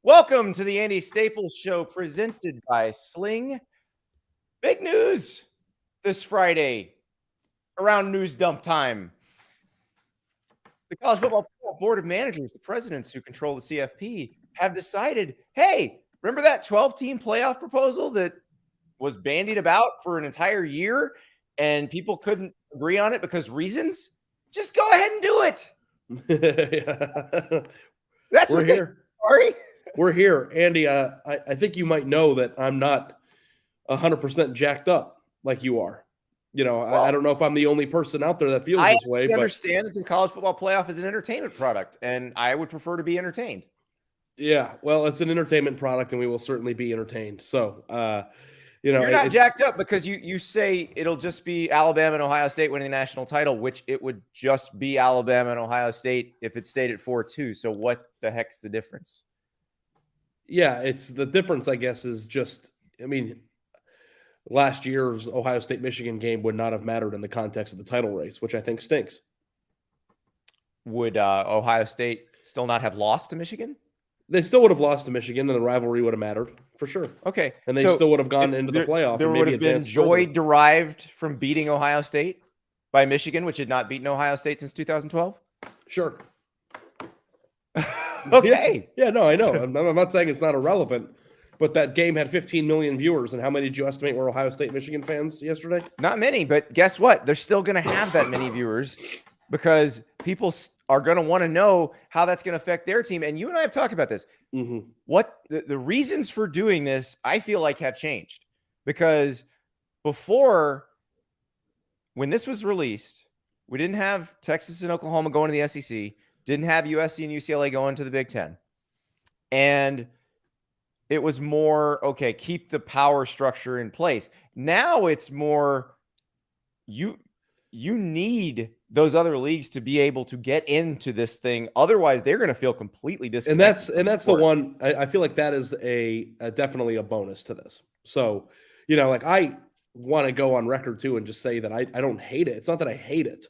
Welcome to the Andy Staples Show presented by Sling. Big news this Friday around news dump time. The College Football Board of Managers, the presidents who control the CFP, have decided, hey, remember that 12-team playoff proposal that was bandied about for an entire year and people couldn't agree on it because reasons? Just go ahead and do it. That's We're what here. Sorry. We're here. Andy, I think you might know that I'm not 100% jacked up like you are. I don't know if I'm the only person out there that feels this way. I but understand that the college football playoff is an entertainment product, and I would prefer to be entertained. Yeah, well, it's an entertainment product, and we will certainly be entertained. So, you're not jacked up because you say it'll just be Alabama and Ohio State winning the national title, which it would just be Alabama and Ohio State if it stayed at 4-2. So what the heck's the difference? Yeah, it's the difference, I guess, is just, last year's Ohio State-Michigan game would not have mattered in the context of the title race, which I think stinks. Would Ohio State still not have lost to Michigan? They still would have lost to Michigan, and the rivalry would have mattered, for sure. Okay. And they still would have gone into the playoff. There would have been joy derived from beating Ohio State by Michigan, which had not beaten Ohio State since 2012? Sure. Okay. Yeah, no, I know. I'm not saying it's not irrelevant, but that game had 15 million viewers. And how many did you estimate were Ohio State Michigan fans yesterday? Not many, but guess what? They're still going to have that many viewers because people are going to want to know how that's going to affect their team. And you and I have talked about this. Mm-hmm. What the reasons for doing this, I feel like, have changed because before, when this was released, we didn't have Texas and Oklahoma going to the SEC. Didn't have USC and UCLA going to the Big Ten. And it was more, okay, keep the power structure in place. Now it's more, you need those other leagues to be able to get into this thing. Otherwise, they're going to feel completely disconnected. And that's the one, I feel like that is definitely a bonus to this. So, I want to go on record too and just say that I don't hate it. It's not that I hate it.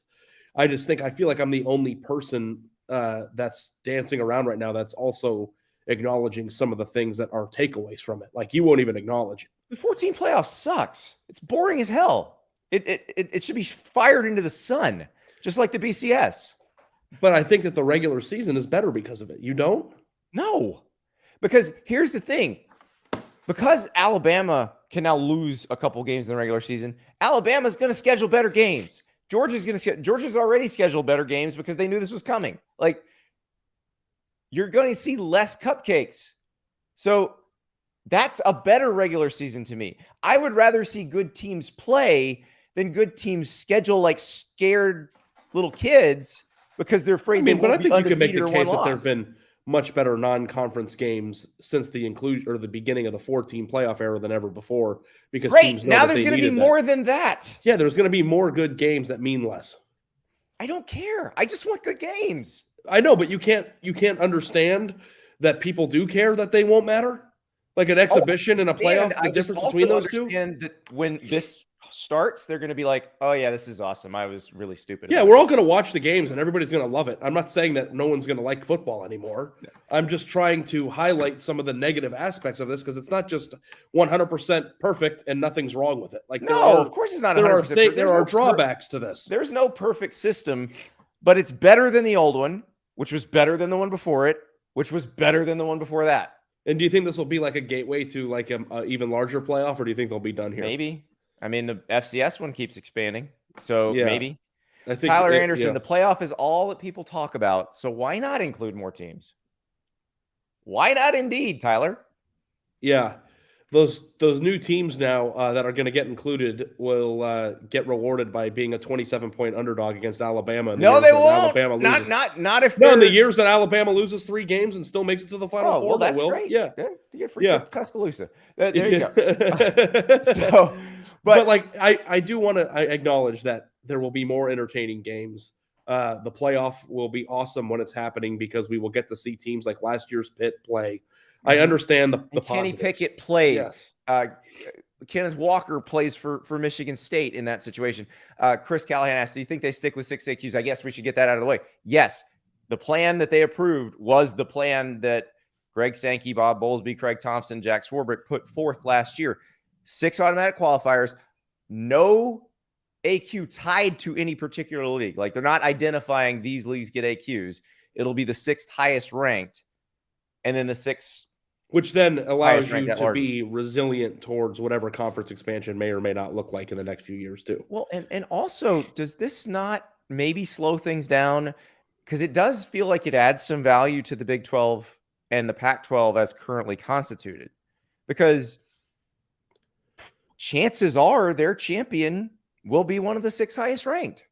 I just think I feel like I'm the only person that's dancing around right now that's also acknowledging some of the things that are takeaways from it. Like, you won't even acknowledge it. The 14 playoff sucks. It's boring as hell. It should be fired into the sun, just like the BCS. But I think that the regular season is better because of it. You don't? No. Because here's the thing. Because Alabama can now lose a couple games in the regular season, Alabama's going to schedule better games. Georgia's already scheduled better games because they knew this was coming. Like, you're going to see less cupcakes. So that's a better regular season to me. I would rather see good teams play than good teams schedule like scared little kids because they're afraid they won't be undefeated. But I think you can make the case that there loss. have been much better non-conference games since the inclusion or the beginning of the 4-team playoff era than ever before. Because teams know now there's going to be more than that. Yeah, there's going to be more good games that mean less. I don't care. I just want good games. I know, but you can't understand that people do care that they won't matter. Like an exhibition and a playoff, the difference between those two. That when this starts, they're going to be like, "Oh yeah, this is awesome. I was really stupid." Yeah, we're all going to watch the games and everybody's going to love it. I'm not saying that no one's going to like football anymore. No. I'm just trying to highlight some of the negative aspects of this because it's not just 100% perfect and nothing's wrong with it. Like, no, of course it's not 100%. There are drawbacks to this. There's no perfect system, but it's better than the old one, which was better than the one before it, which was better than the one before that. And do you think this will be like a gateway to like an even larger playoff, or do you think they'll be done here? Maybe. I mean, the FCS one keeps expanding, so yeah. Maybe. I think Tyler Anderson, the playoff is all that people talk about, so why not include more teams? Why not indeed, Tyler? Yeah. Those new teams now that are going to get included will get rewarded by being a 27-point underdog against Alabama. No, they won't. Not if. No, in the years that Alabama loses 3 games and still makes it to the Final Four. Well, that's great. Yeah, you get free trip to Tuscaloosa. There you go. But like, I do want to acknowledge that there will be more entertaining games. The playoff will be awesome when it's happening because we will get to see teams like last year's Pitt play. I understand the Kenny Pickett plays. Yes. Kenneth Walker plays for Michigan State in that situation. Chris Callahan asked, do you think they stick with 6 AQs? I guess we should get that out of the way. Yes. The plan that they approved was the plan that Greg Sankey, Bob Bowlesby, Craig Thompson, Jack Swarbrick put forth last year. 6 automatic qualifiers, no AQ tied to any particular league. Like they're not identifying these leagues get AQs. It'll be the 6th highest ranked, and then the 6th, which then allows you to largest. be resilient towards whatever conference expansion may or may not look like in the next few years too. Well, and also, does this not maybe slow things down? Because it does feel like it adds some value to the Big 12 and the Pac-12 as currently constituted. Because chances are their champion will be one of the 6 highest ranked.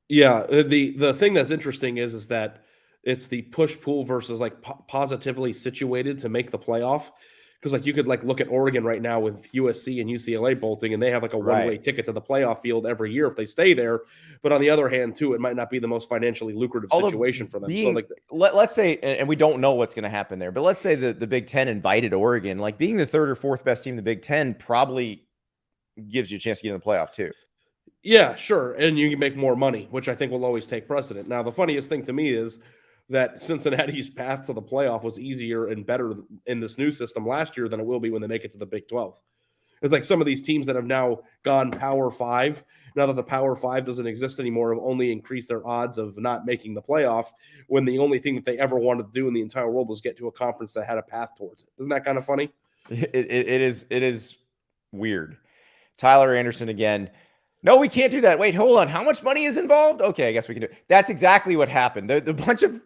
Yeah, the thing that's interesting is that it's the push-pull versus like positively situated to make the playoff. Because like you could like look at Oregon right now with USC and UCLA bolting, and they have like a one-way ticket to the playoff field every year if they stay there. But on the other hand, too, it might not be the most financially lucrative situation for them. So like, let's say, and we don't know what's going to happen there, but let's say the Big Ten invited Oregon, like being the 3rd or 4th best team in the Big Ten probably gives you a chance to get in the playoff too. Yeah, sure, and you can make more money, which I think will always take precedent. Now, the funniest thing to me is that Cincinnati's path to the playoff was easier and better in this new system last year than it will be when they make it to the Big 12. It's like some of these teams that have now gone Power 5, now that the Power 5 doesn't exist anymore, have only increased their odds of not making the playoff when the only thing that they ever wanted to do in the entire world was get to a conference that had a path towards it. Isn't that kind of funny? It is weird. Tyler Anderson again. No, we can't do that. Wait, hold on. How much money is involved? Okay, I guess we can do it. That's exactly what happened. The bunch of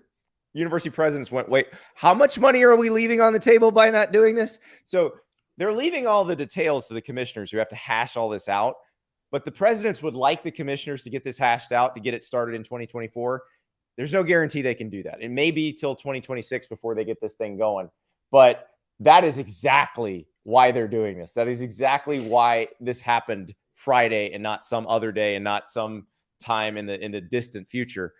university presidents went, wait, how much money are we leaving on the table by not doing this? So they're leaving all the details to the commissioners who have to hash all this out. But the presidents would like the commissioners to get this hashed out to get it started in 2024. There's no guarantee they can do that. It may be till 2026 before they get this thing going. But that is exactly why they're doing this. That is exactly why this happened Friday and not some other day and not some time in the distant future.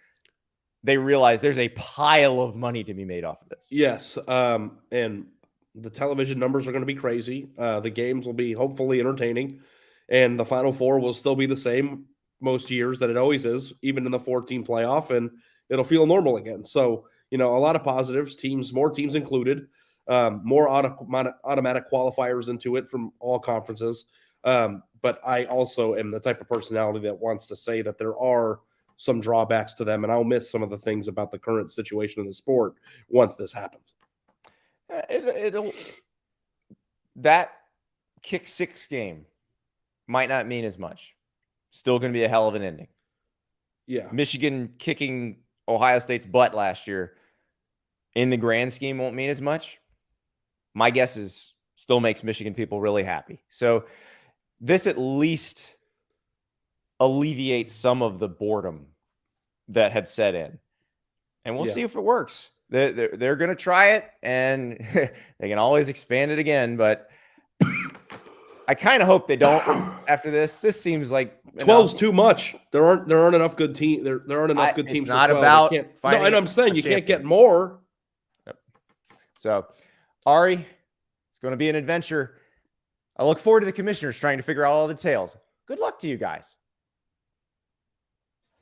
They realize there's a pile of money to be made off of this. Yes. And the television numbers are going to be crazy. The games will be hopefully entertaining. And the Final Four will still be the same most years that it always is, even in the 4-team playoff. And it'll feel normal again. So, a lot of positives, more teams included, more automatic qualifiers into it from all conferences. But I also am the type of personality that wants to say that there are some drawbacks to them, and I'll miss some of the things about the current situation in the sport once this happens. That kick 6 game might not mean as much. Still going to be a hell of an ending. Yeah. Michigan kicking Ohio State's butt last year in the grand scheme won't mean as much. My guess is still makes Michigan people really happy. So this at least alleviates some of the boredom that had set in. And we'll see if it works. They're going to try it, and they can always expand it again. But I kind of hope they don't after this. This seems like 12's too much. There aren't enough good teams. There aren't enough good teams. It's not about finding. No, and I'm saying you can't get more. Yep. So, Ari, it's going to be an adventure. I look forward to the commissioners trying to figure out all the details. Good luck to you guys.